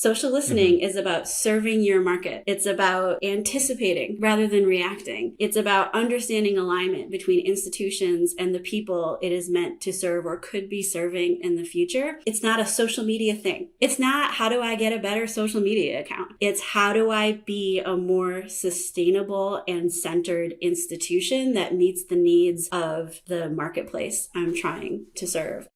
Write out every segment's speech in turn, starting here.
Social listening is about serving your market. It's about anticipating rather than reacting. It's about understanding alignment between institutions and the people it is meant to serve or could be serving in the future. It's not a social media thing. It's not how do I get a better social media account? It's how do I be a more sustainable and centered institution that meets the needs of the marketplace I'm trying to serve.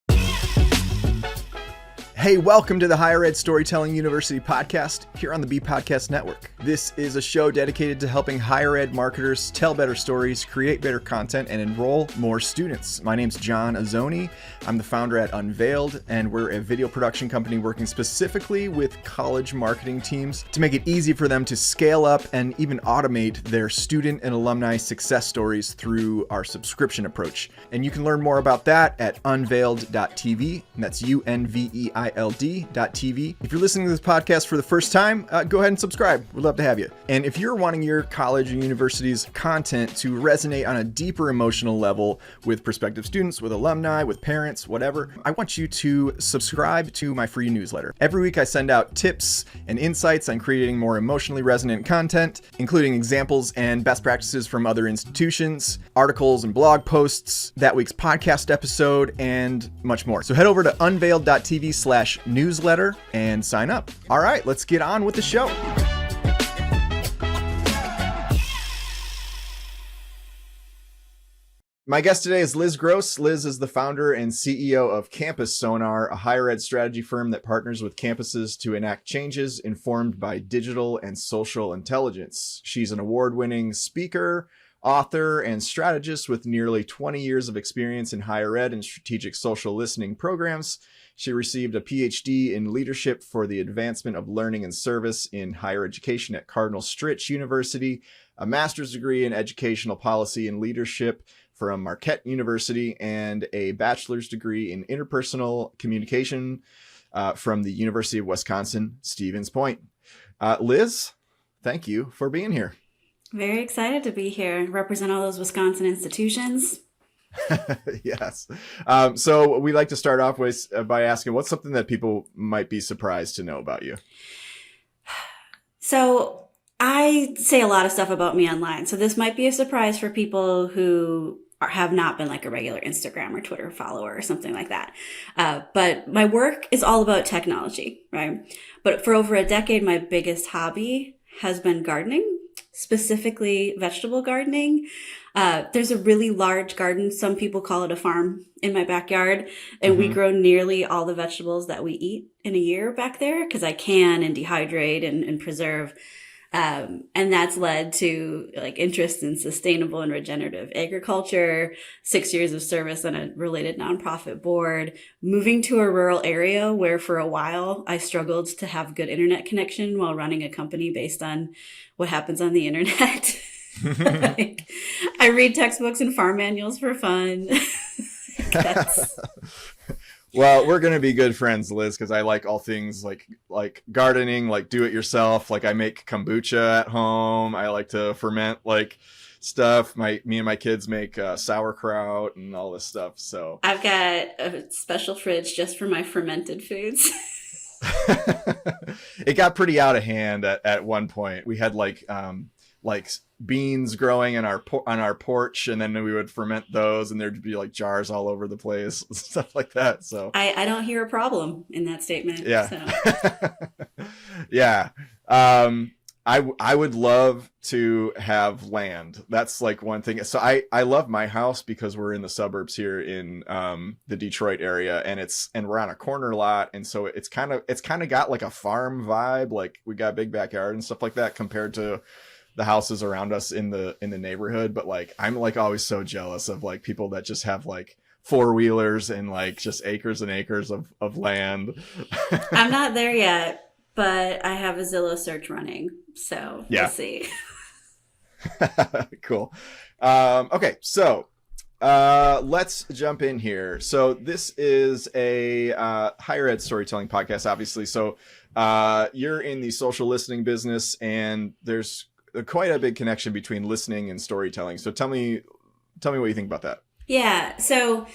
Hey, welcome to the Higher Ed Storytelling University podcast here on the B Podcast Network. This is a show dedicated to helping higher ed marketers tell better stories, create better content, and enroll more students. My name's John Azzoni. I'm the founder at Unveiled, and we're a video production company working specifically with college marketing teams to make it easy for them to scale up and even automate their student and alumni success stories through our subscription approach. And you can learn more about that at unveiled.tv, and that's UNVEILD.tv. If you're listening to this podcast for the first time, go ahead and subscribe. We'd love to have you. And if you're wanting your college and university's content to resonate on a deeper emotional level with prospective students, with alumni, with parents, whatever, I want you to subscribe to my free newsletter. Every week I send out tips and insights on creating more emotionally resonant content, including examples and best practices from other institutions, articles and blog posts, that week's podcast episode, and much more. So head over to unveiled.tv/newsletter and sign up. All right, let's get on with the show. My guest today is Liz Gross. Liz is the founder and CEO of Campus Sonar, a higher ed strategy firm that partners with campuses to enact changes informed by digital and social intelligence. She's an award-winning speaker, author, and strategist with nearly 20 years of experience in higher ed and strategic social listening programs. She received a PhD in leadership for the advancement of learning and service in higher education at Cardinal Stritch University, a master's degree in educational policy and leadership from Marquette University, and a bachelor's degree in interpersonal communication from the University of Wisconsin-Stevens Point. Liz, thank you for being here. Very excited to be here and represent all those Wisconsin institutions. Yes. So we like to start off with by asking, what's something that people might be surprised to know about you? So I say a lot of stuff about me online. So this might be a surprise for people who have not been like a regular Instagram or Twitter follower or something like that. But my work is all about technology, right? But for over a decade, my biggest hobby has been gardening, specifically vegetable gardening. There's a really large garden. Some people call it a farm in my backyard. And we grow nearly all the vegetables that we eat in a year back there because I can and dehydrate and preserve. And that's led to like interest in sustainable and regenerative agriculture, 6 years of service on a related nonprofit board, moving to a rural area where for a while I struggled to have good internet connection while running a company based on what happens on the internet. Like, I read textbooks and farm manuals for fun. Well, we're going to be good friends, Liz, because I like all things like gardening, like do it yourself. Like I make kombucha at home. I like to ferment like stuff. Me and my kids make sauerkraut and all this stuff. So I've got a special fridge just for my fermented foods. It got pretty out of hand at one point. We had like beans growing on our porch, and then we would ferment those, and there'd be like jars all over the place, stuff like that. So I don't hear a problem in that statement. Yeah. So. Yeah. I would love to have land. That's like one thing. So I love my house because we're in the suburbs here in the Detroit area, and we're on a corner lot, and so it's kind of got like a farm vibe. Like we got a big backyard and stuff like that compared to the houses around us in the neighborhood. But like I'm like always so jealous of like people that just have like four-wheelers and like just acres and acres of land. I'm not there yet, but I have a Zillow search running, so We'll see. Cool. Okay, so let's jump in here. So this is a higher ed storytelling podcast, obviously. So you're in the social listening business, and there's quite a big connection between listening and storytelling. So tell me what you think about that. Yeah. So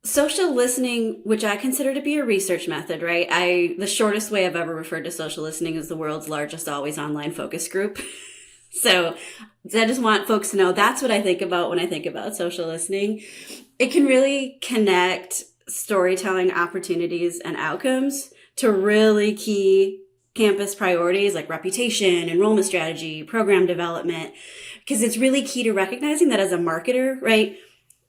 Social listening, which I consider to be a research method, right? The shortest way I've ever referred to social listening is the world's largest always online focus group. So I just want folks to know that's what I think about when I think about social listening. It can really connect storytelling opportunities and outcomes to really key campus priorities like reputation, enrollment strategy, program development, because it's really key to recognizing that as a marketer, right?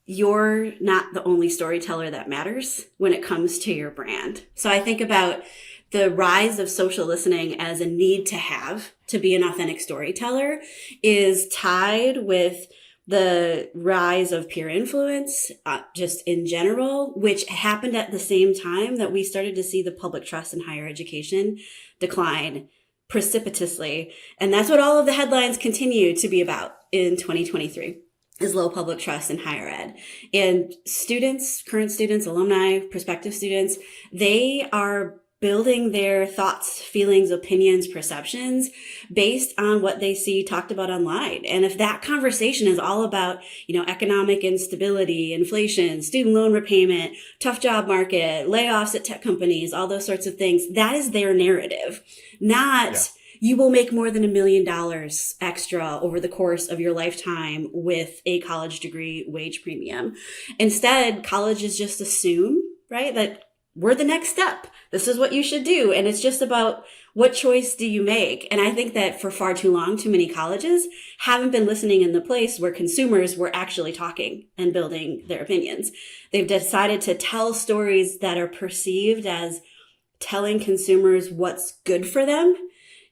You're not the only storyteller that matters when it comes to your brand. So I think about the rise of social listening as a need to have to be an authentic storyteller is tied with the rise of peer influence, just in general, which happened at the same time that we started to see the public trust in higher education decline precipitously. And that's what all of the headlines continue to be about in 2023. Is low public trust in higher ed. And students, current students, alumni, prospective students, they are building their thoughts, feelings, opinions, perceptions based on what they see talked about online. And if that conversation is all about, economic instability, inflation, student loan repayment, tough job market, layoffs at tech companies, all those sorts of things, that is their narrative, not you will make more than $1 million extra over the course of your lifetime with a college degree wage premium. Instead, colleges just assume, right, that we're the next step. This is what you should do. And it's just about what choice do you make? And I think that for far too long, too many colleges haven't been listening in the place where consumers were actually talking and building their opinions. They've decided to tell stories that are perceived as telling consumers what's good for them,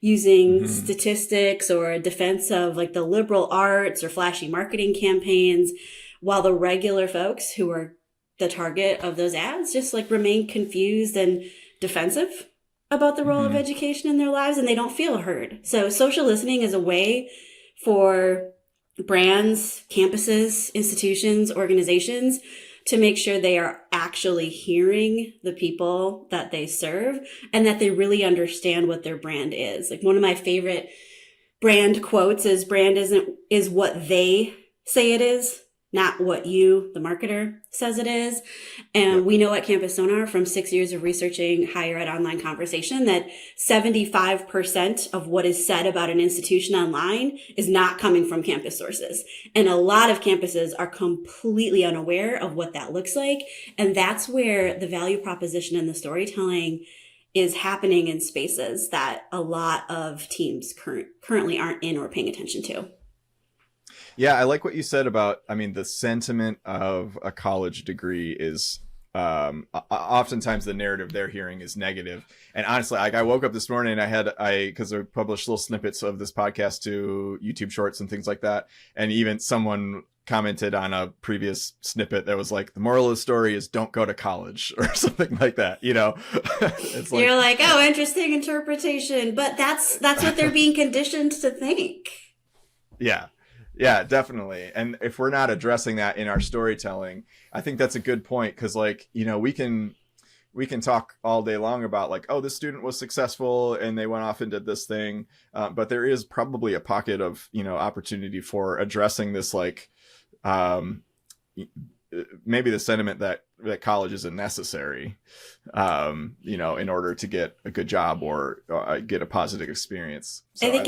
using statistics or a defense of like the liberal arts or flashy marketing campaigns, while the regular folks who are the target of those ads just like remain confused and defensive about the role of education in their lives, and they don't feel heard. So social listening is a way for brands, campuses, institutions, organizations to make sure they are actually hearing the people that they serve and that they really understand what their brand is. Like one of my favorite brand quotes is brand is what they say it is, not what you, the marketer, says it is. And we know at Campus Sonar from 6 years of researching higher ed online conversation that 75% of what is said about an institution online is not coming from campus sources. And a lot of campuses are completely unaware of what that looks like. And that's where the value proposition and the storytelling is happening in spaces that a lot of teams currently aren't in or paying attention to. Yeah, I like what you said about, the sentiment of a college degree is oftentimes the narrative they're hearing is negative. And honestly, I woke up this morning and because I published little snippets of this podcast to YouTube Shorts and things like that. And even someone commented on a previous snippet that was like, the moral of the story is don't go to college or something like that. It's like, you're like, oh, interesting interpretation, but that's what they're being conditioned to think. Yeah, definitely. And if we're not addressing that in our storytelling, I think that's a good point. Cause we can talk all day long about like, oh, this student was successful and they went off and did this thing. But there is probably a pocket of, opportunity for addressing this, like, maybe the sentiment that college isn't necessary, in order to get a good job or get a positive experience. So I think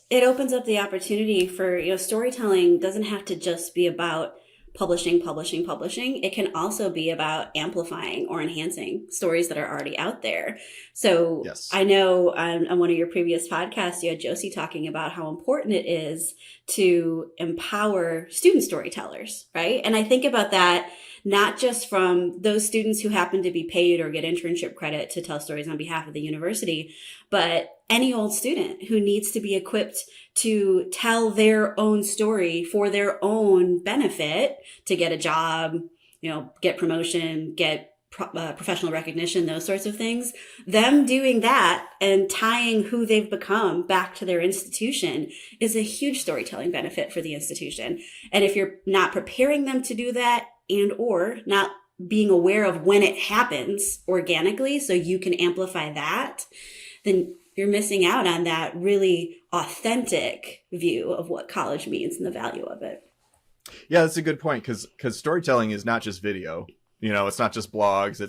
it opens up the opportunity for, storytelling doesn't have to just be about publishing. It can also be about amplifying or enhancing stories that are already out there. So yes. I know on one of your previous podcasts, you had Josie talking about how important it is to empower student storytellers, right? And I think about that not just from those students who happen to be paid or get internship credit to tell stories on behalf of the university, but any old student who needs to be equipped to tell their own story for their own benefit to get a job, get promotion, get professional recognition, those sorts of things. Them doing that and tying who they've become back to their institution is a huge storytelling benefit for the institution. And if you're not preparing them to do that and or not being aware of when it happens organically so you can amplify that, then you're missing out on that really authentic view of what college means and the value of it. Yeah, that's a good point because storytelling is not just video. It's not just blogs,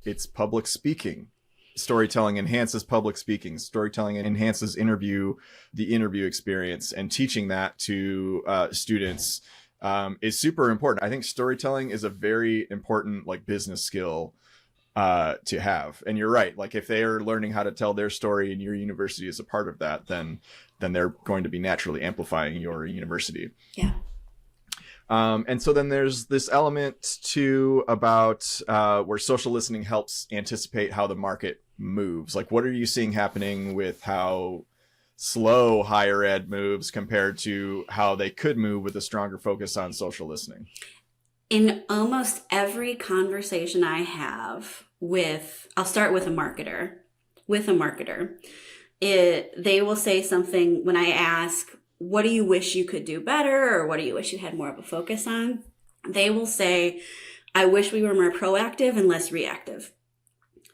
it's public speaking. Storytelling enhances public speaking. Storytelling enhances the interview experience, and teaching that to students is super important. I think storytelling is a very important like business skill to have. And you're right. Like if they are learning how to tell their story and your university is a part of that, then they're going to be naturally amplifying your university. Yeah. And so then there's this element too about where social listening helps anticipate how the market moves. Like what are you seeing happening with how slow higher ed moves compared to how they could move with a stronger focus on social listening? In almost every conversation I have I'll start with a marketer. They will say something when I ask, what do you wish you could do better? Or what do you wish you had more of a focus on? They will say, I wish we were more proactive and less reactive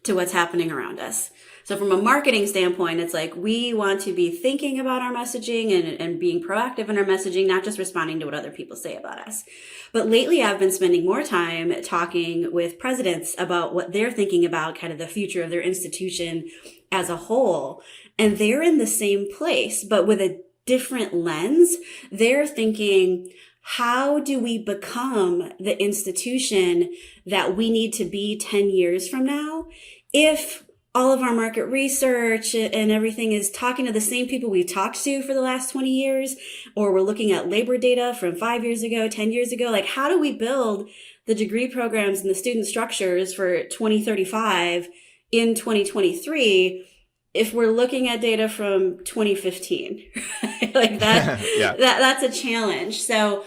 to what's happening around us. So from a marketing standpoint, it's like we want to be thinking about our messaging and being proactive in our messaging, not just responding to what other people say about us. But lately, I've been spending more time talking with presidents about what they're thinking about, kind of the future of their institution as a whole. And they're in the same place, but with a different lens. They're thinking, how do we become the institution that we need to be 10 years from now if all of our market research and everything is talking to the same people we've talked to for the last 20 years, or we're looking at labor data from 5 years ago, 10 years ago? Like, how do we build the degree programs and the student structures for 2035 in 2023 if we're looking at data from 2015? Like that, Yeah. that's a challenge. So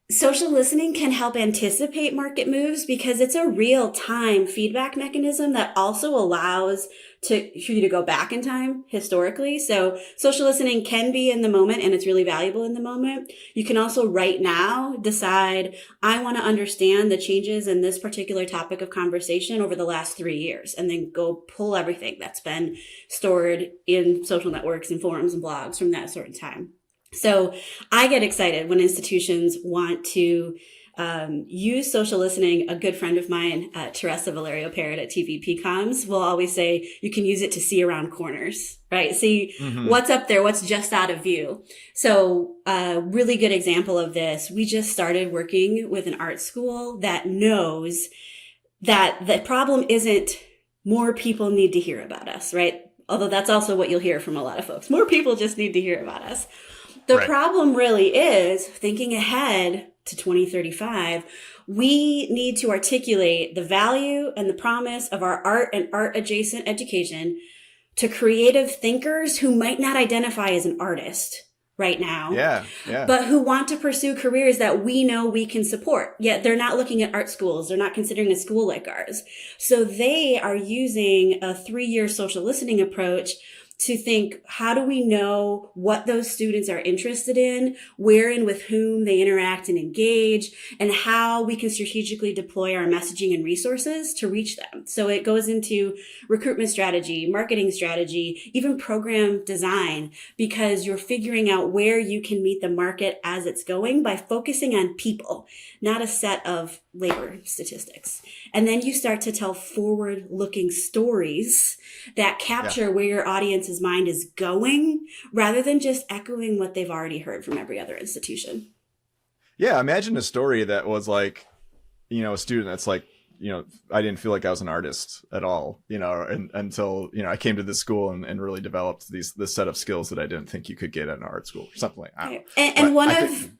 social listening can help anticipate market moves because it's a real-time feedback mechanism that also allows for you to go back in time historically. So social listening can be in the moment, and it's really valuable in the moment. You can also right now decide, I want to understand the changes in this particular topic of conversation over the last 3 years, and then go pull everything that's been stored in social networks and forums and blogs from that certain time. So I get excited when institutions want to use social listening. A good friend of mine, Teresa Valerio Parrott at TVP Comms, will always say you can use it to see around corners, right? See what's up there, what's just out of view. So a really good example of this, we just started working with an art school that knows that the problem isn't more people need to hear about us, right? Although that's also what you'll hear from a lot of folks. More people just need to hear about us. The problem really is thinking ahead to 2035. We need to articulate the value and the promise of our art and art adjacent education to creative thinkers who might not identify as an artist right now, but who want to pursue careers that we know we can support. Yet they're not looking at art schools. They're not considering a school like ours. So they are using a 3-year social listening approach to think, how do we know what those students are interested in, where and with whom they interact and engage, and how we can strategically deploy our messaging and resources to reach them. So it goes into recruitment strategy, marketing strategy, even program design, because you're figuring out where you can meet the market as it's going by focusing on people, not a set of labor statistics. And then you start to tell forward-looking stories that capture where your audience's mind is going, rather than just echoing what they've already heard from every other institution. Yeah, imagine a story that was like, a student that's like, I didn't feel like I was an artist at all, until, I came to this school and really developed this set of skills that I didn't think you could get at an art school or something like that. Right. And one of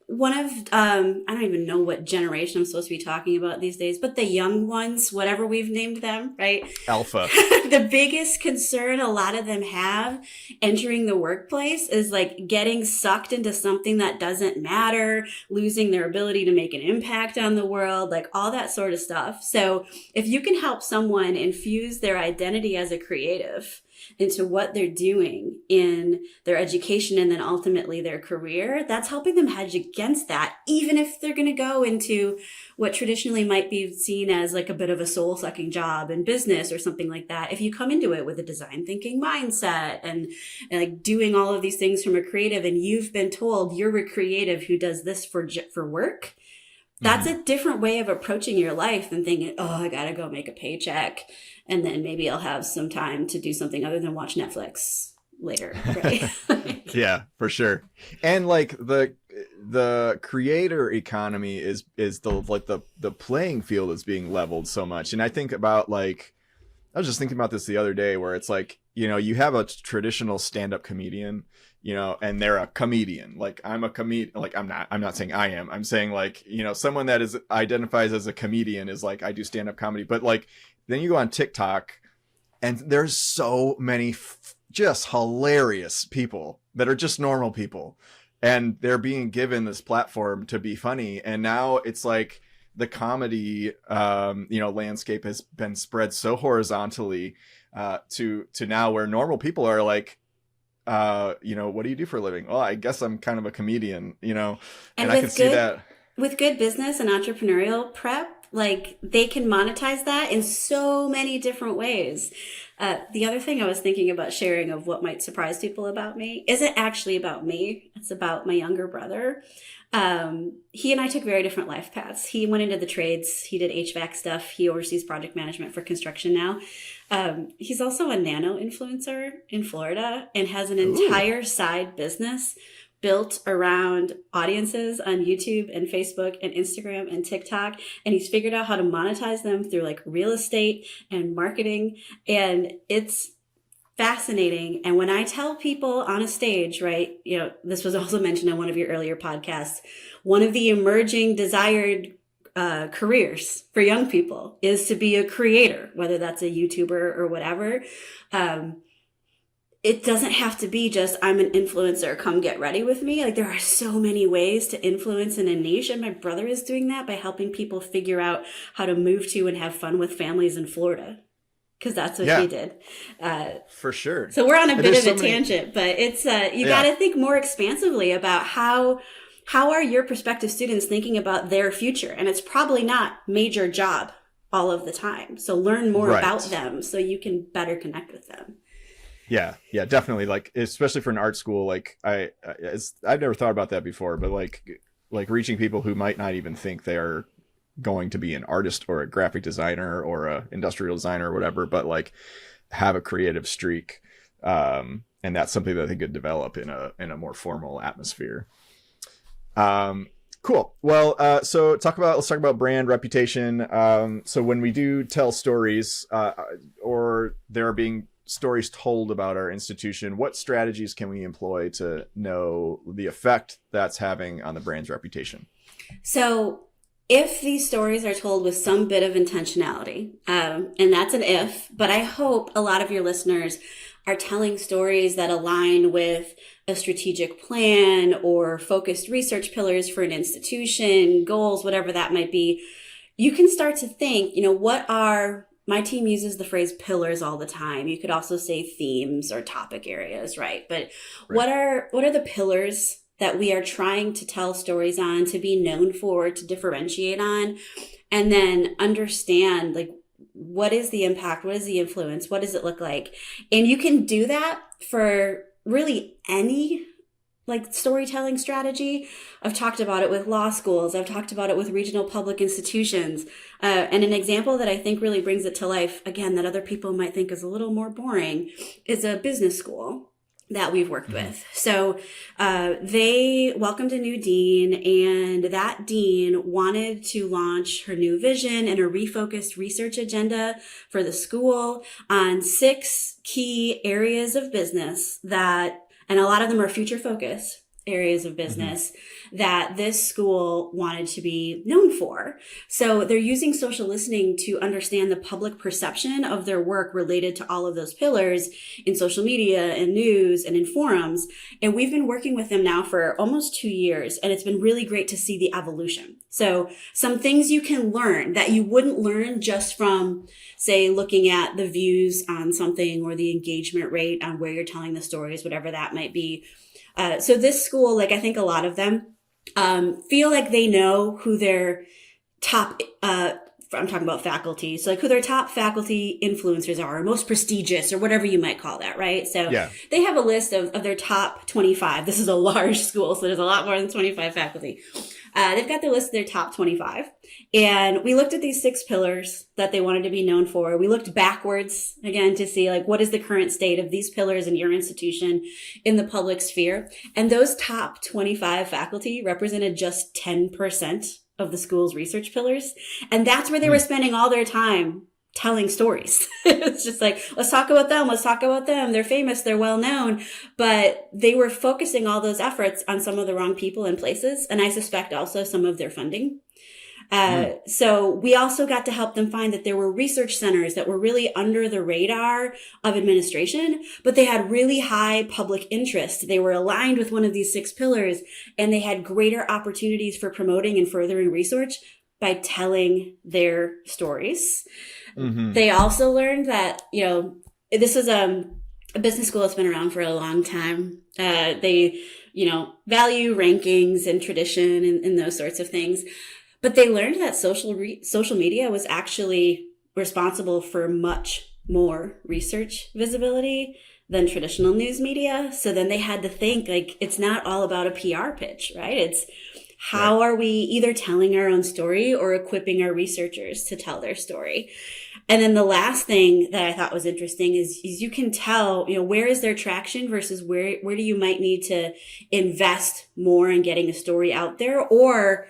I don't even know what generation I'm supposed to be talking about these days, but the young ones, whatever we've named them, right? Alpha. The biggest concern a lot of them have entering the workplace is like getting sucked into something that doesn't matter, losing their ability to make an impact on the world, like all that sort of stuff. So if you can help someone infuse their identity as a creative into what they're doing in their education and then ultimately their career, that's helping them hedge against that, even if they're going to go into what traditionally might be seen as like a bit of a soul-sucking job in business or something like that. If you come into it with a design thinking mindset and like doing all of these things from a creative, and you've been told you're a creative who does this for work, That's a different way of approaching your life than thinking, oh, I got to go make a paycheck. And then maybe I'll have some time to do something other than watch Netflix later. Right. Yeah, for sure. And like the creator economy is the playing field is being leveled so much. And I think about like, I was just thinking about this the other day where it's like, you know, you have a traditional stand-up comedian, you know, and they're a comedian. Like I'm a comedian, like I'm not saying I am. I'm saying like, you know, someone that is identifies as a comedian is like, I do stand-up comedy. But like, then you go on TikTok and there's so many just hilarious people that are just normal people. And they're being given this platform to be funny. And now it's like the comedy, you know, landscape has been spread so horizontally to now where normal people are like, you know, what do you do for a living? Oh, I guess I'm kind of a comedian, you know, and I can see that with good business and entrepreneurial prep, like they can monetize that in so many different ways. The other thing I was thinking about sharing of what might surprise people about me isn't actually about me. It's about my younger brother. He and I took very different life paths. He went into the trades. He did HVAC stuff. He oversees project management for construction now. He's also a nano influencer in Florida and has an entire side business built around audiences on YouTube and Facebook and Instagram and TikTok. And he's figured out how to monetize them through like real estate and marketing. And it's fascinating. And when I tell people on a stage, right, you know, this was also mentioned on one of your earlier podcasts, one of the emerging desired careers for young people is to be a creator, whether that's a YouTuber or whatever. It doesn't have to be just, I'm an influencer, come get ready with me. Like there are so many ways to influence in a niche. And my brother is doing that by helping people figure out how to move to and have fun with families in Florida. Because that's what he did. For sure. So we're on a bit of a tangent, but it's, you got to think more expansively about how are your prospective students thinking about their future? And it's probably not major job all of the time. So learn more about them so you can better connect with them. Yeah, definitely. Like, especially for an art school, like I've never thought about that before, but like reaching people who might not even think they are going to be an artist or a graphic designer or a industrial designer or whatever, but like have a creative streak. And that's something that they could develop in a more formal atmosphere. Cool. Well, so let's talk about brand reputation. So when we do tell stories, or there are being stories told about our institution, what strategies can we employ to know the effect that's having on the brand's reputation? So if these stories are told with some bit of intentionality, and that's an if, but I hope a lot of your listeners are telling stories that align with a strategic plan or focused research pillars for an institution, goals, whatever that might be, you can start to think, you know, my team uses the phrase pillars all the time. You could also say themes or topic areas, right? But what are the pillars that we are trying to tell stories on, to be known for, to differentiate on, and then understand like what is the impact, what is the influence, what does it look like? And you can do that for really any like storytelling strategy. I've talked about it with law schools. I've talked about it with regional public institutions. And an example that I think really brings it to life, again, that other people might think is a little more boring, is a business school that we've worked with. So they welcomed a new dean, and that dean wanted to launch her new vision and a refocused research agenda for the school on 6 key areas of business and a lot of them are future focused areas of business that this school wanted to be known for. So they're using social listening to understand the public perception of their work related to all of those pillars in social media and news and in forums. And we've been working with them now for almost 2 years, and it's been really great to see the evolution. So some things you can learn that you wouldn't learn just from, say, looking at the views on something or the engagement rate on where you're telling the stories, whatever that might be. So this school, like I think a lot of them, feel like they know who their top I'm talking about faculty. So like who their top faculty influencers are, or most prestigious, or whatever you might call that, right? So Yeah. they have a list of their top 25. This is a large school, so there's a lot more than 25 faculty. They've got their list of their top 25. And we looked at these 6 pillars that they wanted to be known for. We looked backwards again to see like what is the current state of these pillars in your institution in the public sphere. And those top 25 faculty represented just 10% of the school's research pillars. And that's where they were spending all their time telling stories. It's just like, let's talk about them. Let's talk about them. They're famous. They're well known. But they were focusing all those efforts on some of the wrong people and places. And I suspect also some of their funding. So we also got to help them find that there were research centers that were really under the radar of administration, but they had really high public interest. They were aligned with one of these 6 pillars, and they had greater opportunities for promoting and furthering research by telling their stories. Mm-hmm. They also learned that, this is a business school that's been around for a long time. They, value rankings and tradition and those sorts of things. But they learned that social media was actually responsible for much more research visibility than traditional news media. So then they had to think like, it's not all about a PR pitch, right? It's how are we either telling our own story or equipping our researchers to tell their story? And then the last thing that I thought was interesting is you can tell, where is their traction versus where do you might need to invest more in getting a story out there, or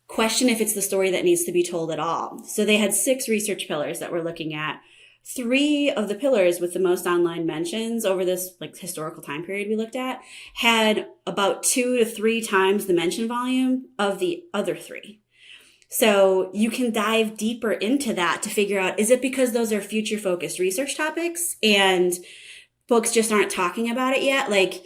question if it's the story that needs to be told at all. So they had 6 research pillars that we're looking at. 3 of the pillars with the most online mentions over this like historical time period we looked at had about 2 to 3 times the mention volume of the other 3. So you can dive deeper into that to figure out, is it because those are future focused research topics and folks just aren't talking about it yet? Like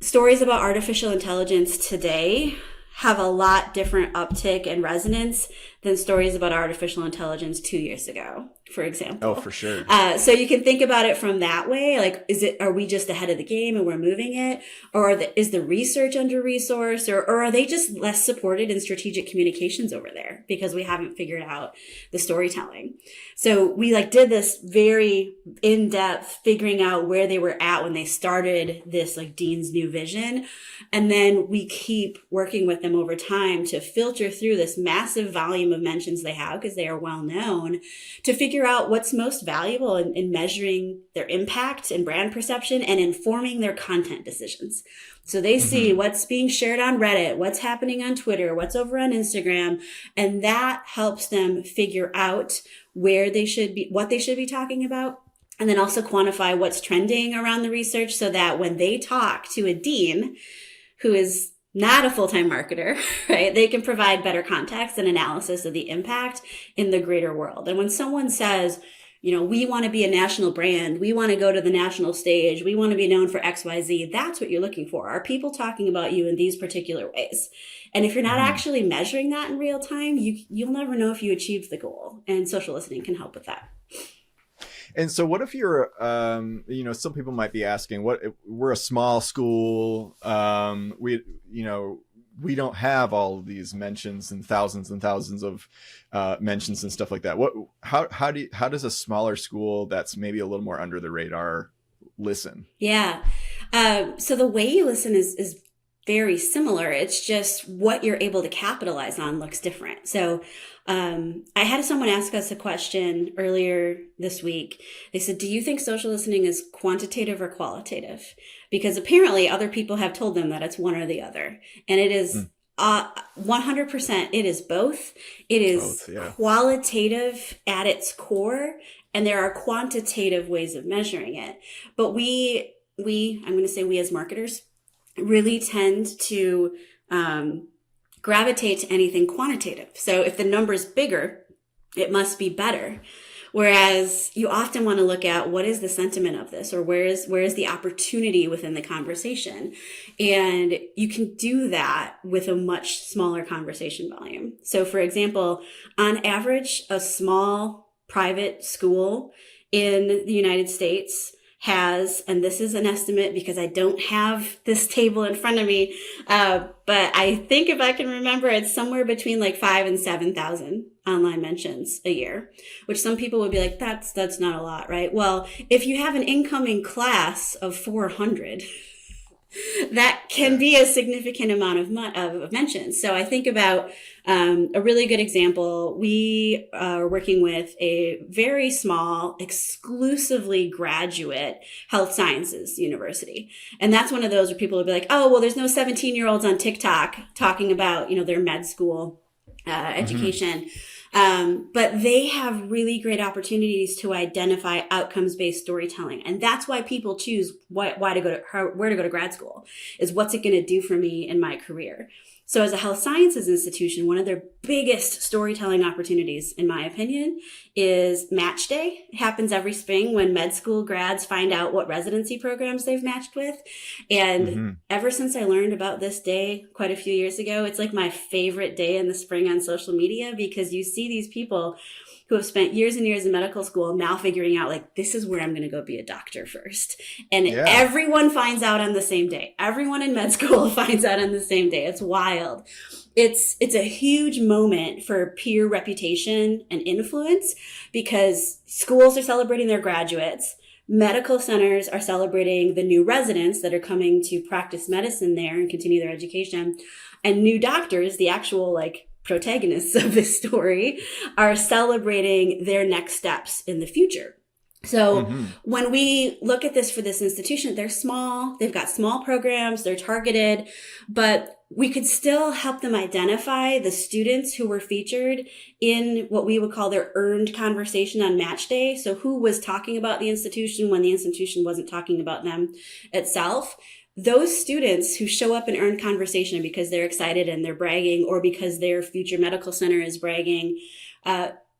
stories about artificial intelligence today have a lot different uptick and resonance than stories about artificial intelligence 2 years ago, for example. Oh, for sure. So you can think about it from that way. Like, are we just ahead of the game and we're moving it? Or is the research under-resourced? Or are they just less supported in strategic communications over there because we haven't figured out the storytelling? So we did this very in-depth figuring out where they were at when they started this Dean's New Vision. And then we keep working with them over time to filter through this massive volume of mentions they have, because they are well known, to figure out what's most valuable in measuring their impact and brand perception and informing their content decisions. So they see what's being shared on Reddit, what's happening on Twitter, what's over on Instagram, and that helps them figure out where they should be, what they should be talking about, and then also quantify what's trending around the research so that when they talk to a dean who is not a full-time marketer, right, they can provide better context and analysis of the impact in the greater world. And when someone says, we want to be a national brand, we want to go to the national stage, we want to be known for XYZ, that's what you're looking for. Are people talking about you in these particular ways? And if you're not actually measuring that in real time, you'll never know if you achieved the goal. And social listening can help with that. And so what if you're, some people might be asking, we're a small school. We don't have all of these mentions and thousands of mentions and stuff like that. How does a smaller school that's maybe a little more under the radar listen? Yeah. So the way you listen is very similar. It's just what you're able to capitalize on looks different. So I had someone ask us a question earlier this week. They said, do you think social listening is quantitative or qualitative? Because apparently other people have told them that it's one or the other. And it is 100%. It is both. It is qualitative at its core, and there are quantitative ways of measuring it. But I'm going to say we as marketers really tend to gravitate to anything quantitative. So if the number's bigger, it must be better. Whereas you often want to look at what is the sentiment of this, or where is the opportunity within the conversation. And you can do that with a much smaller conversation volume. So for example, on average, a small private school in the United States has, and this is an estimate because I don't have this table in front of me, but I think if I can remember, it's somewhere between 5,000 and 7,000 online mentions a year, which some people would be like, that's not a lot, right? Well, if you have an incoming class of 400, that can be a significant amount of mentions. So I think about a really good example. We are working with a very small, exclusively graduate health sciences university. And that's one of those where people will be like, oh, well, there's no 17-year-olds on TikTok talking about, their med school education. But they have really great opportunities to identify outcomes-based storytelling. And that's why people choose where to go to grad school, is what's it going to do for me in my career. So as a health sciences institution, one of their biggest storytelling opportunities, in my opinion, is match day. It happens every spring when med school grads find out what residency programs they've matched with. And ever since I learned about this day quite a few years ago, it's like my favorite day in the spring on social media, because you see these people who have spent years and years in medical school now figuring out, like, this is where I'm going to go be a doctor first. And everyone finds out on the same day. Everyone in med school finds out on the same day. It's wild. It's a huge moment for peer reputation and influence, because schools are celebrating their graduates. Medical centers are celebrating the new residents that are coming to practice medicine there and continue their education. And new doctors, the actual protagonists of this story, are celebrating their next steps in the future. So when we look at this for this institution, they're small, they've got small programs, they're targeted, but we could still help them identify the students who were featured in what we would call their earned conversation on match day. So who was talking about the institution when the institution wasn't talking about them itself. Those students who show up in earned conversation because they're excited and they're bragging, or because their future medical center is bragging,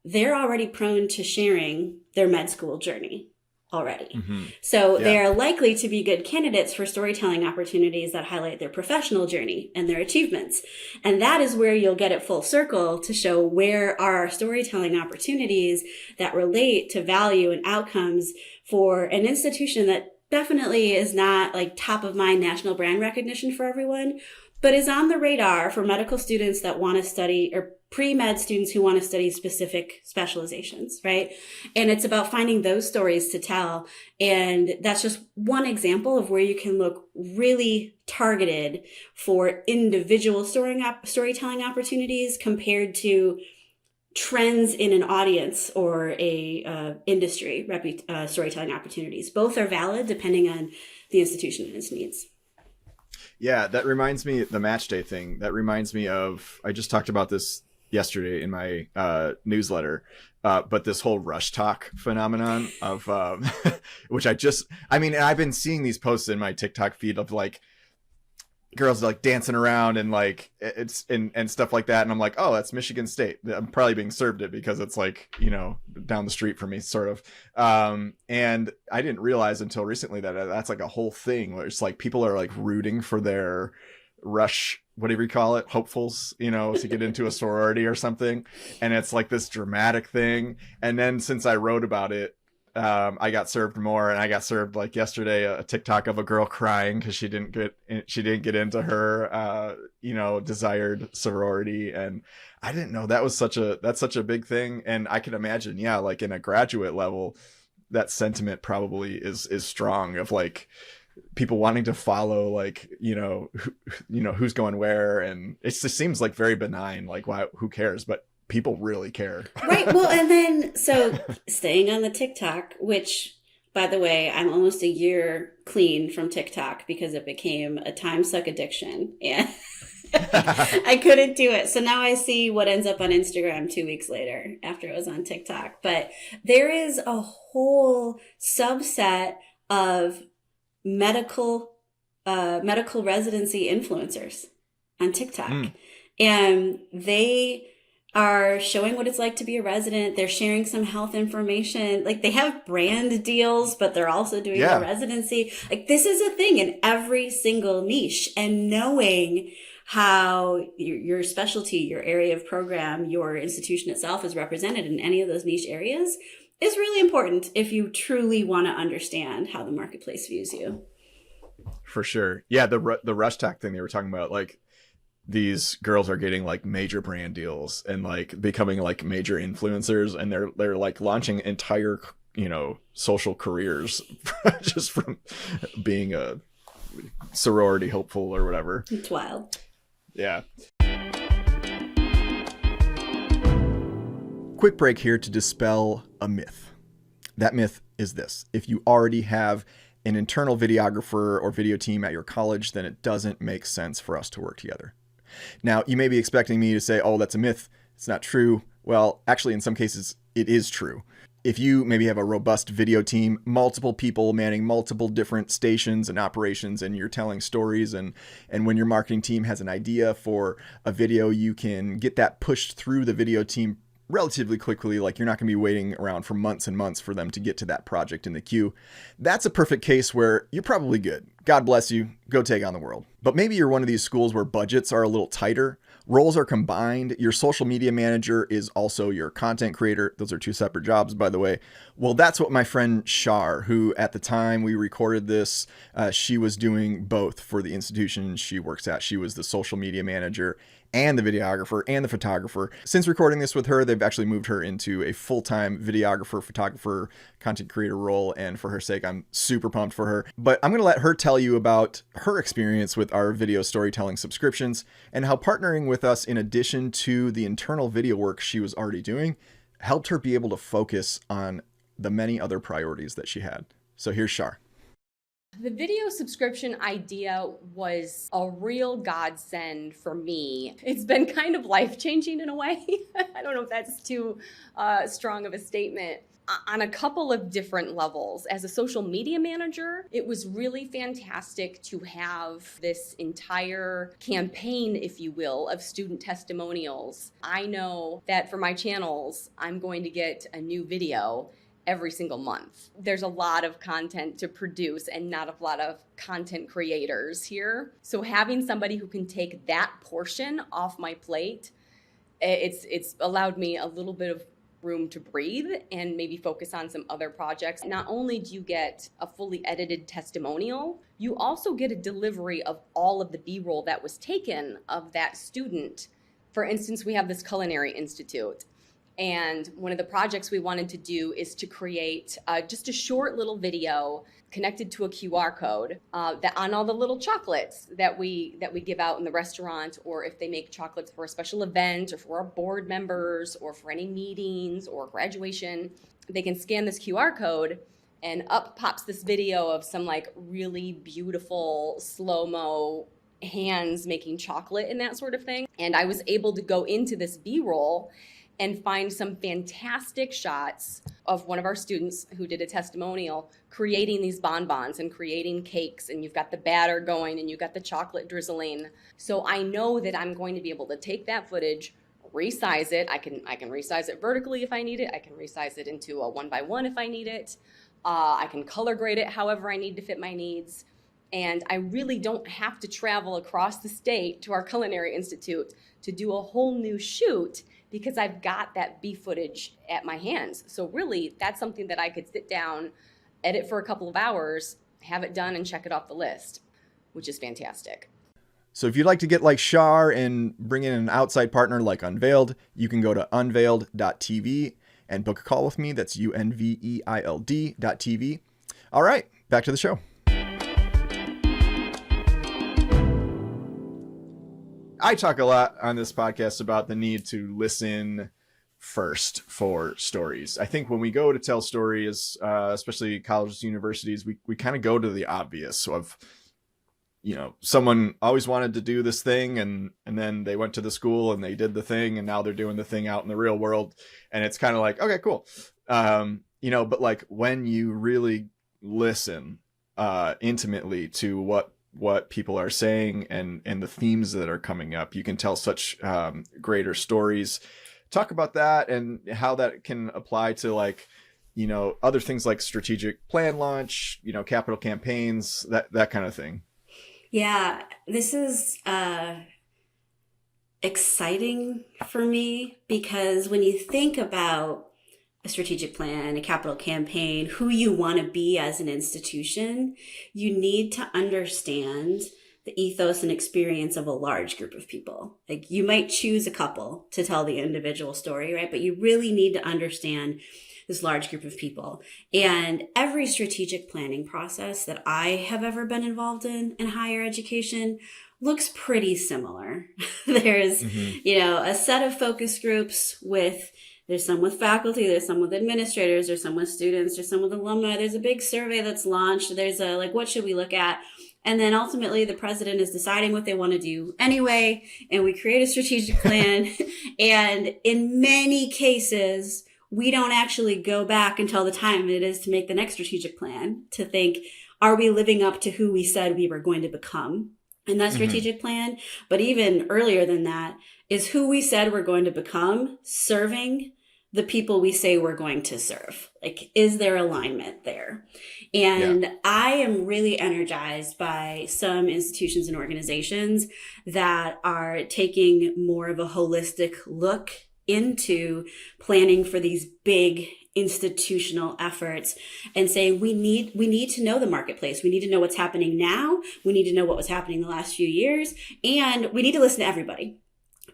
they're already prone to sharing their med school journey already. So they are likely to be good candidates for storytelling opportunities that highlight their professional journey and their achievements. And that is where you'll get it full circle to show where are our storytelling opportunities that relate to value and outcomes for an institution that definitely is not top of mind national brand recognition for everyone, but is on the radar for medical students that want to study, or pre-med students who want to study specific specializations, right? And it's about finding those stories to tell. And that's just one example of where you can look really targeted for individual storytelling opportunities compared to trends in an audience or a industry storytelling opportunities. Both are valid depending on the institution and its needs. Yeah, that reminds me, the match day thing, that reminds me of, I just talked about this yesterday in my newsletter, but this whole rush talk phenomenon of, which I've been seeing these posts in my TikTok feed of girls dancing around and it's and stuff like that, and I'm like, oh, that's Michigan State. I'm probably being served it because it's down the street from me, sort of. And I didn't realize until recently that that's a whole thing where it's people are rooting for their rush, whatever you call it, hopefuls, to get into a sorority or something, and it's this dramatic thing. And then since I wrote about it, I got served more, and I got served yesterday a TikTok of a girl crying because she didn't get into her desired sorority, and I didn't know that's such a big thing. And I can imagine, in a graduate level, that sentiment probably is strong of people wanting to follow who's going where, and it just seems very benign, why, who cares, but people really care. Right. Well, and then, so staying on the TikTok, which, by the way, I'm almost a year clean from TikTok because it became a time suck addiction, and I couldn't do it. So now I see what ends up on Instagram 2 weeks later after it was on TikTok. But there is a whole subset of medical residency influencers on TikTok. And they are showing what it's like to be a resident. They're sharing some health information. They have brand deals, but they're also doing a residency. This is a thing in every single niche. And knowing how your specialty, your area of program, your institution itself is represented in any of those niche areas is really important if you truly want to understand how the marketplace views you. For sure. Yeah, the rush talk thing they were talking about, these girls are getting like major brand deals and like becoming like major influencers, and they're like launching entire, social careers just from being a sorority hopeful or whatever. It's wild. Yeah. Quick break here to dispel a myth. That myth is this: if you already have an internal videographer or video team at your college, then it doesn't make sense for us to work together. Now, you may be expecting me to say, oh, that's a myth, it's not true. Well, actually, in some cases, it is true. If you maybe have a robust video team, multiple people manning multiple different stations and operations, and you're telling stories, and when your marketing team has an idea for a video, you can get that pushed through the video team relatively quickly. Like, you're not going to be waiting around for months and months for them to get to that project in the queue. That's a perfect case where you're probably good. God bless you. Go take on the world. But maybe you're one of these schools where budgets are a little tighter. Roles are combined. Your social media manager is also your content creator. Those are two separate jobs, by the way. Well, that's what my friend Shar, who at the time we recorded this, she was doing both for the institution she works at. She was the social media manager and the videographer and the photographer. Since recording this with her, they've actually moved her into a full-time videographer, photographer, content creator role. And for her sake, I'm super pumped for her. But I'm going to let her tell you about her experience with our video storytelling subscriptions and how partnering with us, in addition to the internal video work she was already doing, helped her be able to focus on the many other priorities that she had. So here's Shar. The video subscription idea was a real godsend for me. It's been kind of life-changing in a way. I don't know if that's too strong of a statement. On a couple of different levels. As a social media manager, it was really fantastic to have this entire campaign, if you will, of student testimonials. I know that for my channels, I'm going to get a new video every single month. There's a lot of content to produce and not a lot of content creators here. So having somebody who can take that portion off my plate, it's allowed me a little bit of room to breathe and maybe focus on some other projects. Not only do you get a fully edited testimonial, you also get a delivery of all of the B-roll that was taken of that student. For instance, we have this culinary institute. And one of the projects we wanted to do is to create just a short little video connected to a QR code that on all the little chocolates that we give out in the restaurant, or if they make chocolates for a special event or for our board members or for any meetings or graduation, they can scan this QR code and up pops this video of some like really beautiful slow-mo hands making chocolate and that sort of thing. And I was able to go into this B-roll and find some fantastic shots of one of our students who did a testimonial creating these bonbons and creating cakes, and you've got the batter going and you've got the chocolate drizzling. So I know that I'm going to be able to take that footage, resize it. I can resize it vertically if I need it. I can resize it into a 1x1 if I need it. I can color grade it however I need to fit my needs. And I really don't have to travel across the state to our culinary institute to do a whole new shoot, because I've got that B footage at my hands. So really, that's something that I could sit down, edit for a couple of hours, have it done, and check it off the list, which is fantastic. So if you'd like to get like Shar and bring in an outside partner like Unveiled, you can go to unveiled.tv and book a call with me. That's unveiled.tv. All right, back to the show. I talk a lot on this podcast about the need to listen first for stories. I think when we go to tell stories, especially colleges, universities, we kind of go to the obvious of, someone always wanted to do this thing, and then they went to the school and they did the thing, and now they're doing the thing out in the real world. And it's kind of like, okay, cool. But like when you really listen intimately to what people are saying and the themes that are coming up, you can tell such greater stories. Talk about that and how that can apply to like, other things like strategic plan launch, capital campaigns, that kind of thing. Yeah, this is exciting for me, because when you think about a strategic plan, a capital campaign, who you want to be as an institution, you need to understand the ethos and experience of a large group of people. Like you might choose a couple to tell the individual story, right? But you really need to understand this large group of people. And every strategic planning process that I have ever been involved in higher education looks pretty similar. There's, a set of focus groups there's some with faculty, there's some with administrators, there's some with students, there's some with alumni. There's a big survey that's launched. There's what should we look at? And then ultimately the president is deciding what they want to do anyway. And we create a strategic plan. And in many cases, we don't actually go back until the time it is to make the next strategic plan to think, are we living up to who we said we were going to become in that strategic plan? But even earlier than that is who we said we're going to become serving the people we say we're going to serve. Like, is there alignment there? And I am really energized by some institutions and organizations that are taking more of a holistic look into planning for these big institutional efforts and saying we need to know the marketplace. We need to know what's happening now. We need to know what was happening the last few years. And we need to listen to everybody.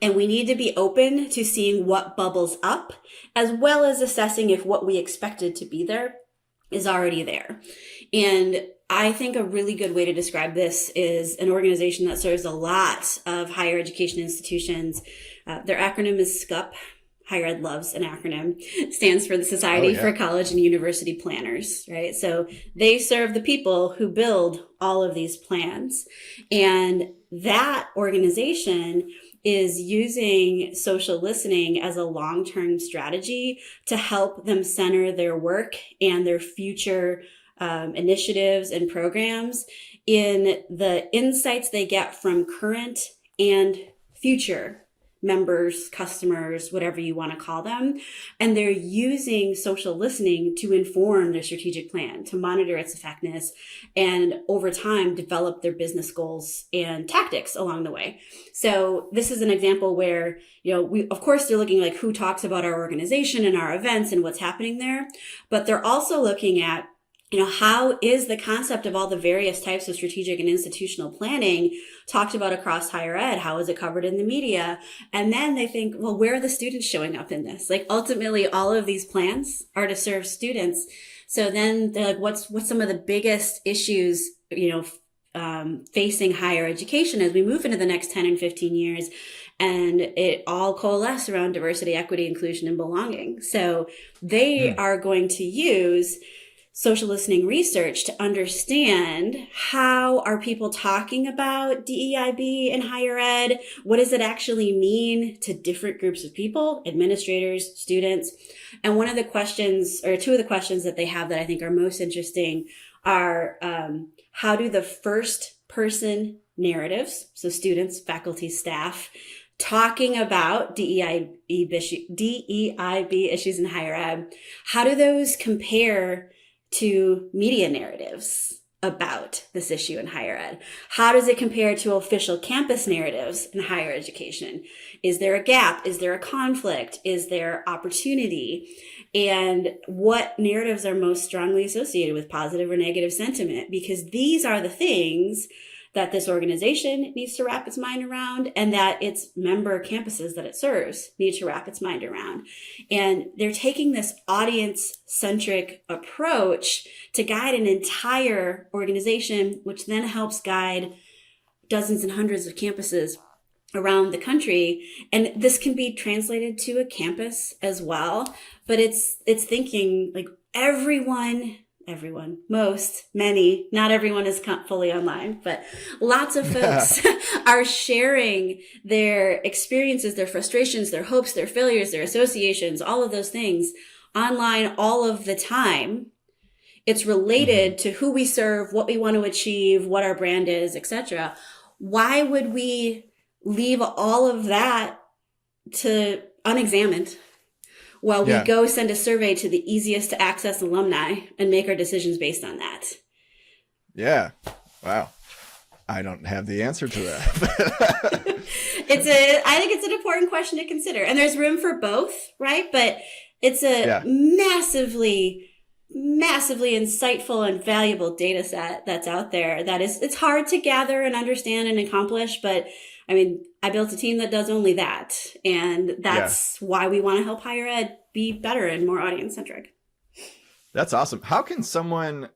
And we need to be open to seeing what bubbles up, as well as assessing if what we expected to be there is already there. And I think a really good way to describe this is an organization that serves a lot of higher education institutions. Their acronym is SCUP. Higher Ed loves an acronym. It stands for the Society for College and University Planners, right? So they serve the people who build all of these plans. And that organization is using social listening as a long-term strategy to help them center their work and their future initiatives and programs in the insights they get from current and future members, customers, whatever you want to call them. And they're using social listening to inform their strategic plan, to monitor its effectiveness, and over time develop their business goals and tactics along the way. So this is an example where, of course, they're looking like who talks about our organization and our events and what's happening there, but they're also looking at how is the concept of all the various types of strategic and institutional planning talked about across higher ed? How is it covered in the media? And then they think, well, where are the students showing up in this? Like ultimately, all of these plans are to serve students. So then they're like, what's some of the biggest issues, facing higher education as we move into the next 10 and 15 years? And it all coalesce around diversity, equity, inclusion, and belonging. So they are going to use social listening research to understand how are people talking about DEIB in higher ed? What does it actually mean to different groups of people, administrators, students? And one of the questions, or two of the questions that they have that I think are most interesting are how do the first person narratives, so students, faculty, staff, talking about DEIB issues in higher ed, how do those compare to media narratives about this issue in higher ed? How does it compare to official campus narratives in higher education? Is there a gap? Is there a conflict? Is there opportunity? And what narratives are most strongly associated with positive or negative sentiment? Because these are the things that this organization needs to wrap its mind around, and that its member campuses that it serves need to wrap its mind around. And they're taking this audience-centric approach to guide an entire organization, which then helps guide dozens and hundreds of campuses around the country. And this can be translated to a campus as well, but it's thinking like everyone, many, not everyone is fully online, but lots of folks are sharing their experiences, their frustrations, their hopes, their failures, their associations, all of those things online all of the time. It's related to who we serve, what we want to achieve, what our brand is, etc. Why would we leave all of that to unexamined while we go send a survey to the easiest to access alumni and make our decisions based on that? Yeah. Wow. I don't have the answer to that. I think it's an important question to consider. And there's room for both, right? But it's a massively massively insightful and valuable data set that's out there that it's hard to gather and understand and accomplish. But I mean, I built a team that does only that. And that's why we want to help higher ed be better and more audience centric. That's awesome. How can someone,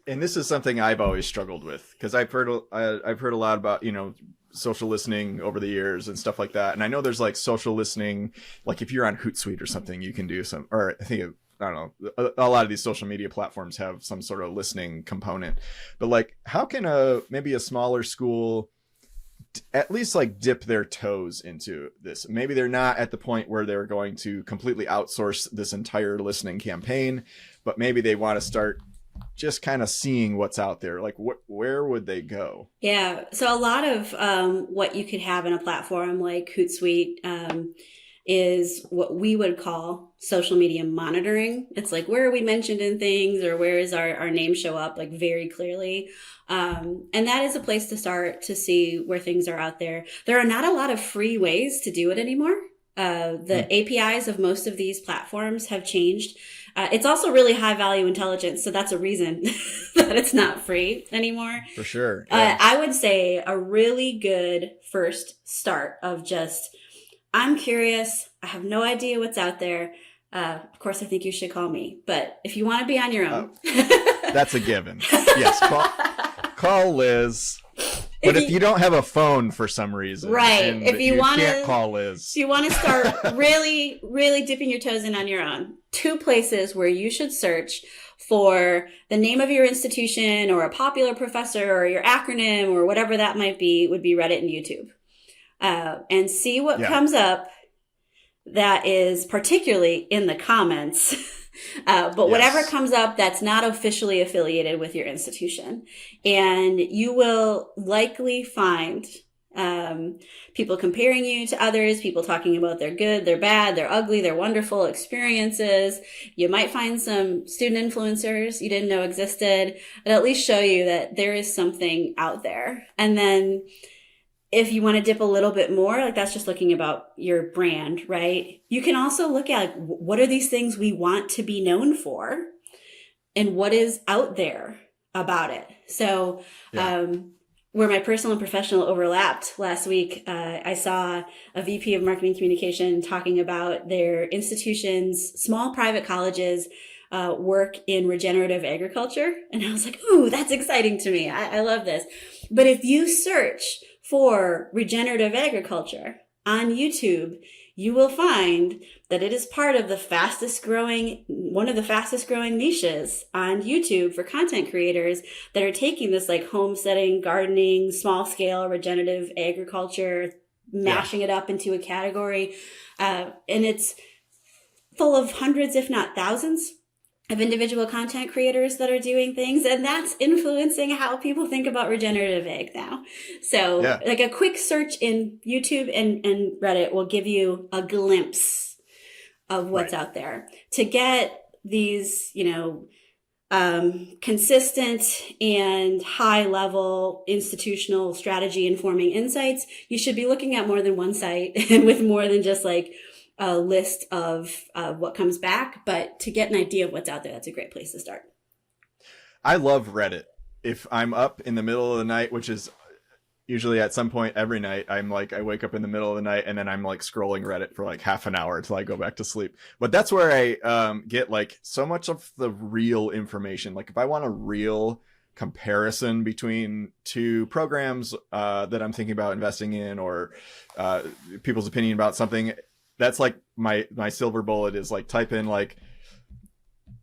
and this is something I've always struggled with, because I've heard a lot about, social listening over the years and stuff like that. And I know there's like social listening, like if you're on Hootsuite or something, you can do some, or I think I don't know, a lot of these social media platforms have some sort of listening component. But like, how can maybe a smaller school at least like dip their toes into this? Maybe they're not at the point where they're going to completely outsource this entire listening campaign, but maybe they want to start just kind of seeing what's out there. Like where would they go? Yeah. So a lot of what you could have in a platform like Hootsuite is what we would call social media monitoring. It's like, where are we mentioned in things, or where is our name show up like very clearly? And that is a place to start to see where things are out there. There are not a lot of free ways to do it anymore. The APIs of most of these platforms have changed. It's also really high value intelligence. So that's a reason that it's not free anymore. For sure. Yeah. I would say a really good first start of just, I'm curious. I have no idea what's out there. Of course, I think you should call me. But if you want to be on your own. That's a given. Yes. Call Liz. But if you don't have a phone for some reason, right? If you want can't call Liz. If you want to start really, really dipping your toes in on your own, 2 places where you should search for the name of your institution or a popular professor or your acronym or whatever that might be would be Reddit and YouTube. And see what comes up that is particularly in the comments. But whatever comes up that's not officially affiliated with your institution. And you will likely find people comparing you to others, people talking about their good, their bad, their ugly, their wonderful experiences. You might find some student influencers you didn't know existed, but at least show you that there is something out there. And then if you want to dip a little bit more, like that's just looking about your brand, right? You can also look at like, what are these things we want to be known for and what is out there about it. So where my personal and professional overlapped last week, I saw a VP of marketing communication talking about their institutions, small private colleges, work in regenerative agriculture. And I was like, ooh, that's exciting to me. I love this. But if you search for regenerative agriculture on YouTube, you will find that it is part of one of the fastest growing niches on YouTube for content creators that are taking this like homesteading, gardening, small scale regenerative agriculture, mashing it up into a category. And it's full of hundreds, if not thousands, of individual content creators that are doing things, and that's influencing how people think about regenerative ag now. So like a quick search in YouTube and Reddit will give you a glimpse of what's out there. To get these, consistent and high level institutional strategy informing insights, you should be looking at more than one site and with more than just like a list of what comes back. But to get an idea of what's out there, that's a great place to start. I love Reddit. If I'm up in the middle of the night, which is usually at some point every night, I wake up in the middle of the night and then I'm like scrolling Reddit for like half an hour until I go back to sleep. But that's where I get like so much of the real information. Like if I want a real comparison between 2 programs that I'm thinking about investing in, or people's opinion about something, that's like my silver bullet is like type in like,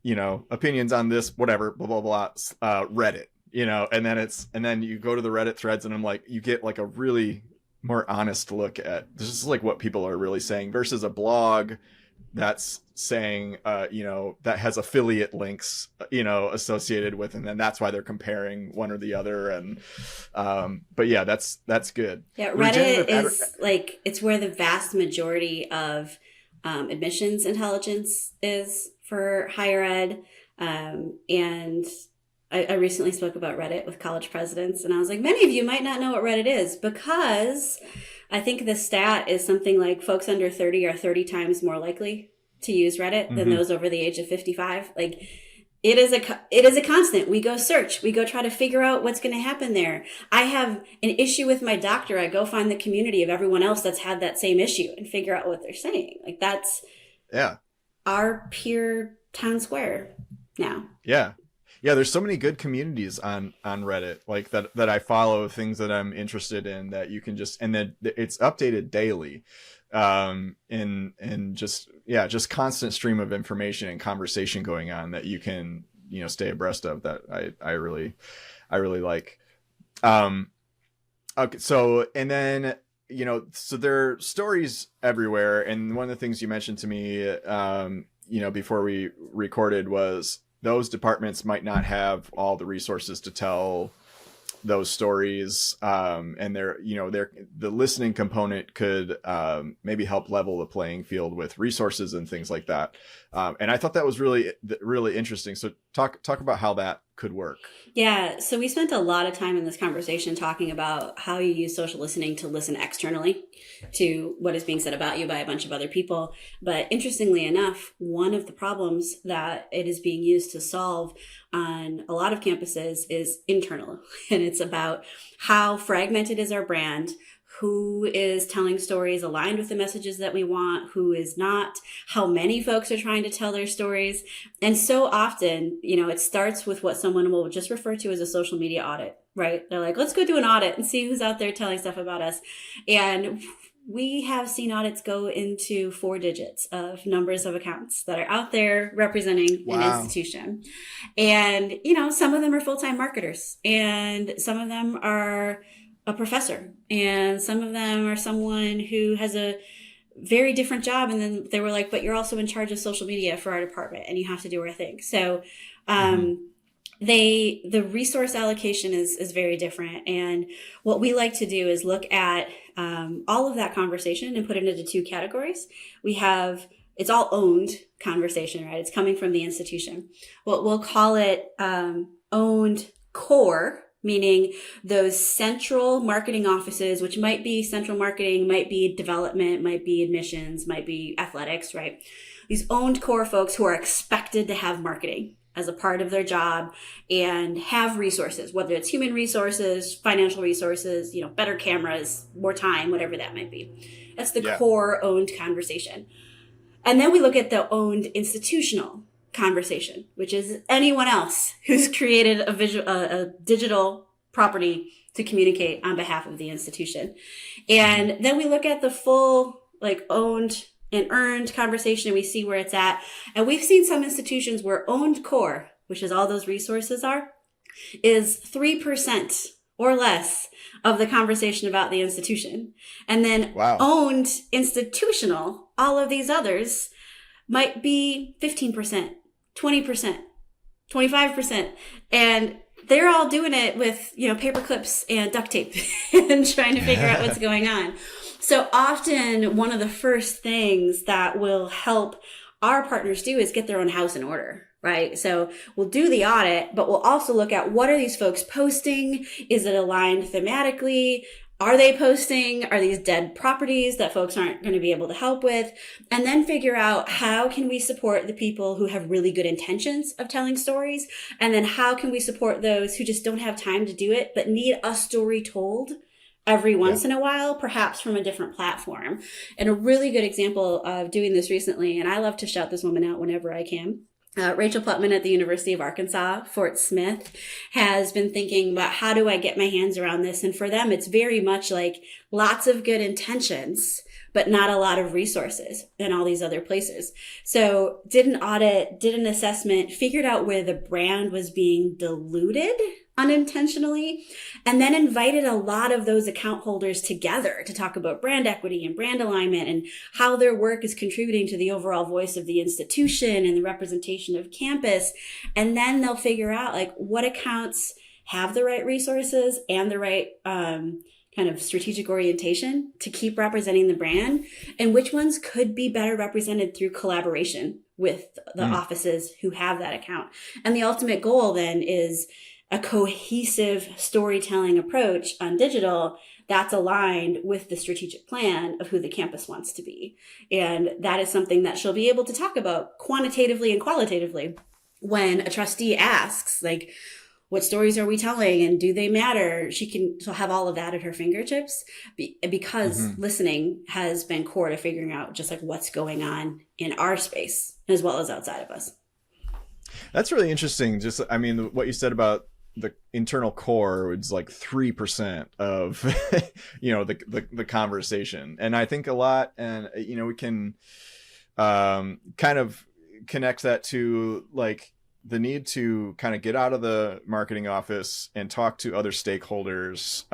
opinions on this, whatever, blah, blah, blah, Reddit, and then you go to the Reddit threads and I'm like, you get like a really more honest look at this is like what people are really saying versus a blog that's saying, that has affiliate links, associated with, and then that's why they're comparing one or the other. And, but yeah, that's good. Yeah. Reddit is like, it's where the vast majority of, admissions intelligence is for higher ed. And I recently spoke about Reddit with college presidents, and I was like, many of you might not know what Reddit is, because I think the stat is something like folks under 30 are 30 times more likely to use Reddit than those over the age of 55. Like it is a constant. We go search. We go try to figure out what's going to happen there. I have an issue with my doctor. I go find the community of everyone else that's had that same issue and figure out what they're saying. Like that's our peer town square now. Yeah. Yeah, there's so many good communities on Reddit, like that I follow, things that I'm interested in, that you can just, and then it's updated daily. And just constant stream of information and conversation going on that you can, stay abreast of, that I really like. Okay. So, and then, so there are stories everywhere. And one of the things you mentioned to me, before we recorded was those departments might not have all the resources to tell those stories, and the listening component could maybe help level the playing field with resources and things like that. And I thought that was really, really interesting. So talk about how that could work. Yeah. So we spent a lot of time in this conversation talking about how you use social listening to listen externally to what is being said about you by a bunch of other people. But interestingly enough, one of the problems that it is being used to solve on a lot of campuses is internal. And it's about how fragmented is our brand, who is telling stories aligned with the messages that we want, who is not, how many folks are trying to tell their stories. And so often, it starts with what someone will just refer to as a social media audit, right? They're like, let's go do an audit and see who's out there telling stuff about us. And we have seen audits go into 4 digits of numbers of accounts that are out there representing an institution. And, some of them are full-time marketers, and some of them are a professor, and some of them are someone who has a very different job. And then they were like, but you're also in charge of social media for our department and you have to do our thing. So, the resource allocation is very different. And what we like to do is look at, all of that conversation and put it into 2 categories. It's all owned conversation, right? It's coming from the institution. We'll call it, owned core, meaning those central marketing offices, which might be central marketing, might be development, might be admissions, might be athletics, right? These owned core folks who are expected to have marketing as a part of their job and have resources, whether it's human resources, financial resources, better cameras, more time, whatever that might be. That's the core owned conversation. And then we look at the owned institutional conversation, which is anyone else who's created a digital property to communicate on behalf of the institution. And then we look at the full owned and earned conversation, and we see where it's at. And we've seen some institutions where owned core, which is all those resources are, is 3% or less of the conversation about the institution. And then owned institutional, all of these others might be 15%, 20%, 25%. And they're all doing it with, paper clips and duct tape and trying to figure out what's going on. So often one of the first things that will help our partners do is get their own house in order, right? So we'll do the audit, but we'll also look at what are these folks posting? Is it aligned thematically? Are they posting? Are these dead properties that folks aren't going to be able to help with? And then figure out how can we support the people who have really good intentions of telling stories? And then how can we support those who just don't have time to do it, but need a story told every once in a while, perhaps from a different platform? And a really good example of doing this recently, and I love to shout this woman out whenever I can, Rachel Putman at the University of Arkansas, Fort Smith, has been thinking about how do I get my hands around this? And for them, it's very much like lots of good intentions, but not a lot of resources in all these other places. So did an audit, did an assessment, figured out where the brand was being diluted unintentionally, and then invited a lot of those account holders together to talk about brand equity and brand alignment and how their work is contributing to the overall voice of the institution and the representation of campus. And then they'll figure out what accounts have the right resources and the right kind of strategic orientation to keep representing the brand, and which ones could be better represented through collaboration with the offices who have that account. And the ultimate goal then is a cohesive storytelling approach on digital that's aligned with the strategic plan of who the campus wants to be. And that is something that she'll be able to talk about quantitatively and qualitatively when a trustee asks, like, what stories are we telling and do they matter? She'll have all of that at her fingertips because listening has been core to figuring out just like what's going on in our space as well as outside of us. That's really interesting. Just, I mean, what you said about the internal core was like 3% of, the conversation. And I think a lot, and, we can kind of connect that to like the need to kind of get out of the marketing office and talk to other stakeholders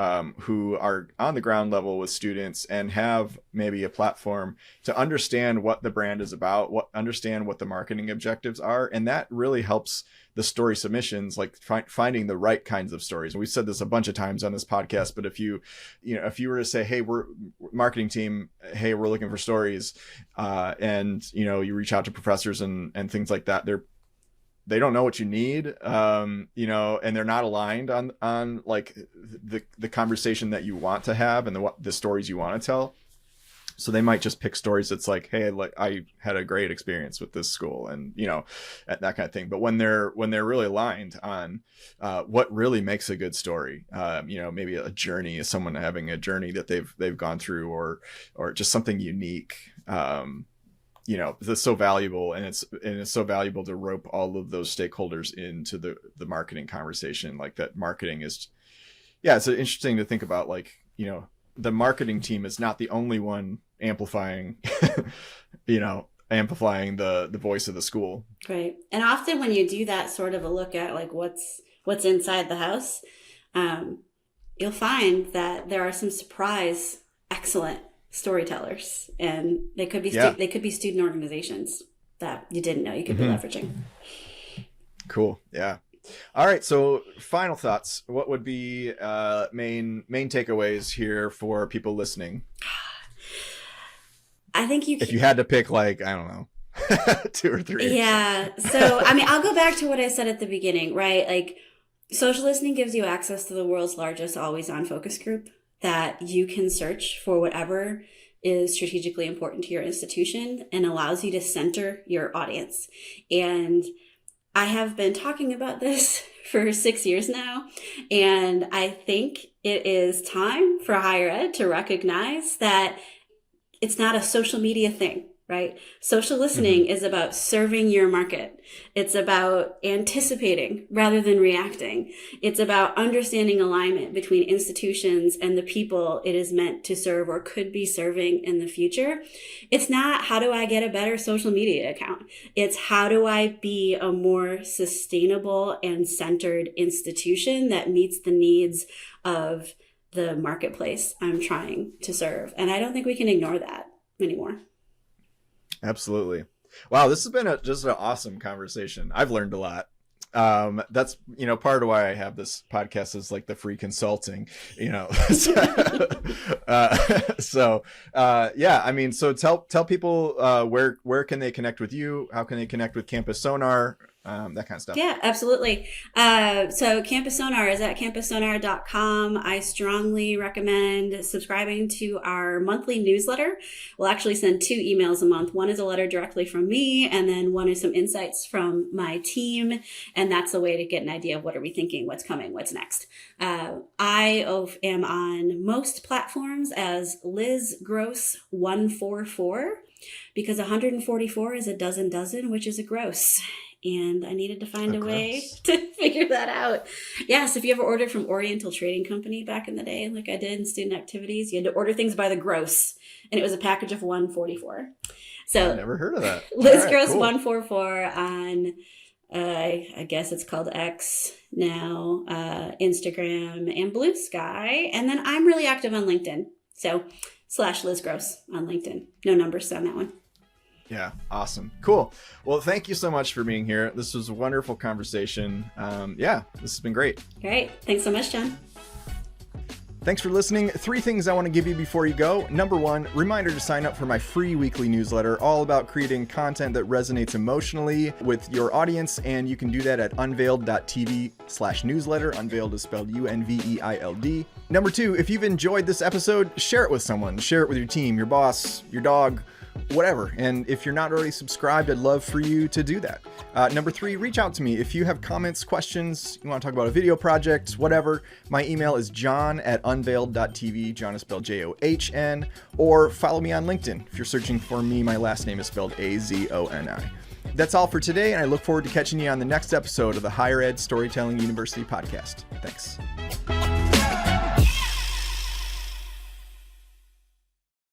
who are on the ground level with students and have maybe a platform to understand what the brand is about, understand what the marketing objectives are. And that really helps the story submissions, like finding the right kinds of stories. And we've said this a bunch of times on this podcast, but if you were to say, hey, we're marketing team, hey, we're looking for stories, and, you reach out to professors and things like that, they don't know what you need, and they're not aligned on like the conversation that you want to have and the stories you want to tell. So they might just pick stories that's like, hey, like I had a great experience with this school, and that kind of thing. But when they're really aligned on what really makes a good story, maybe a journey is someone having a journey that they've gone through, or just something unique. That's so valuable, and it's so valuable to rope all of those stakeholders into the marketing conversation. Like that marketing is, it's interesting to think about, like, the marketing team is not the only one amplifying, amplifying the voice of the school. Right. And often when you do that sort of a look at like what's inside the house, you'll find that there are some surprise, excellent storytellers, and they could be they could be student organizations that you didn't know you could be leveraging. Cool. Yeah. All right. So final thoughts. What would be main takeaways here for people listening? I think if you had to pick, like, I don't know, 2 or 3. Yeah. So, I mean, I'll go back to what I said at the beginning, right? Like, social listening gives you access to the world's largest always on focus group that you can search for whatever is strategically important to your institution and allows you to center your audience. And I have been talking about this for 6 years now, and I think it is time for higher ed to recognize that it's not a social media thing, right? Social listening is about serving your market. It's about anticipating rather than reacting. It's about understanding alignment between institutions and the people it is meant to serve or could be serving in the future. It's not, how do I get a better social media account? It's, how do I be a more sustainable and centered institution that meets the needs of the marketplace I'm trying to serve? And I don't think we can ignore that anymore. Absolutely. Wow, this has been just an awesome conversation. I've learned a lot. That's, part of why I have this podcast is like the free consulting, So tell people where can they connect with you? How can they connect with Campus Sonar? That kind of stuff. Yeah, absolutely. So Campus Sonar is at campussonar.com. I strongly recommend subscribing to our monthly newsletter. We'll actually send 2 emails a month. One is a letter directly from me, and then one is some insights from my team. And that's a way to get an idea of what are we thinking, what's coming, what's next. I am on most platforms as Liz Gross 144, because 144 is a dozen, which is a gross. And I needed to find a way to figure that out. Yes, if you ever ordered from Oriental Trading Company back in the day, like I did in student activities, you had to order things by the gross, and it was a package of 144. So I never heard of that. Liz Gross 144 on, I guess it's called X now, Instagram, and Blue Sky. And then I'm really active on LinkedIn. So /Liz Gross on LinkedIn. No numbers on that one. Yeah. Awesome. Cool. Well, thank you so much for being here. This was a wonderful conversation. This has been great. Great. Thanks so much, John. Thanks for listening. 3 things I want to give you before you go. Number 1, reminder to sign up for my free weekly newsletter, all about creating content that resonates emotionally with your audience. And you can do that at unveiled.tv/newsletter. Unveiled is spelled UNVEILD. Number 2, if you've enjoyed this episode, share it with someone. Share it with your team, your boss, your dog, whatever. And if you're not already subscribed, I'd love for you to do that. Number 3, reach out to me. If you have comments, questions, you want to talk about a video project, whatever, my email is john@unveiled.tv. John is spelled John, or follow me on LinkedIn. If you're searching for me, my last name is spelled Azoni. That's all for today, and I look forward to catching you on the next episode of the Higher Ed Storytelling University podcast. Thanks.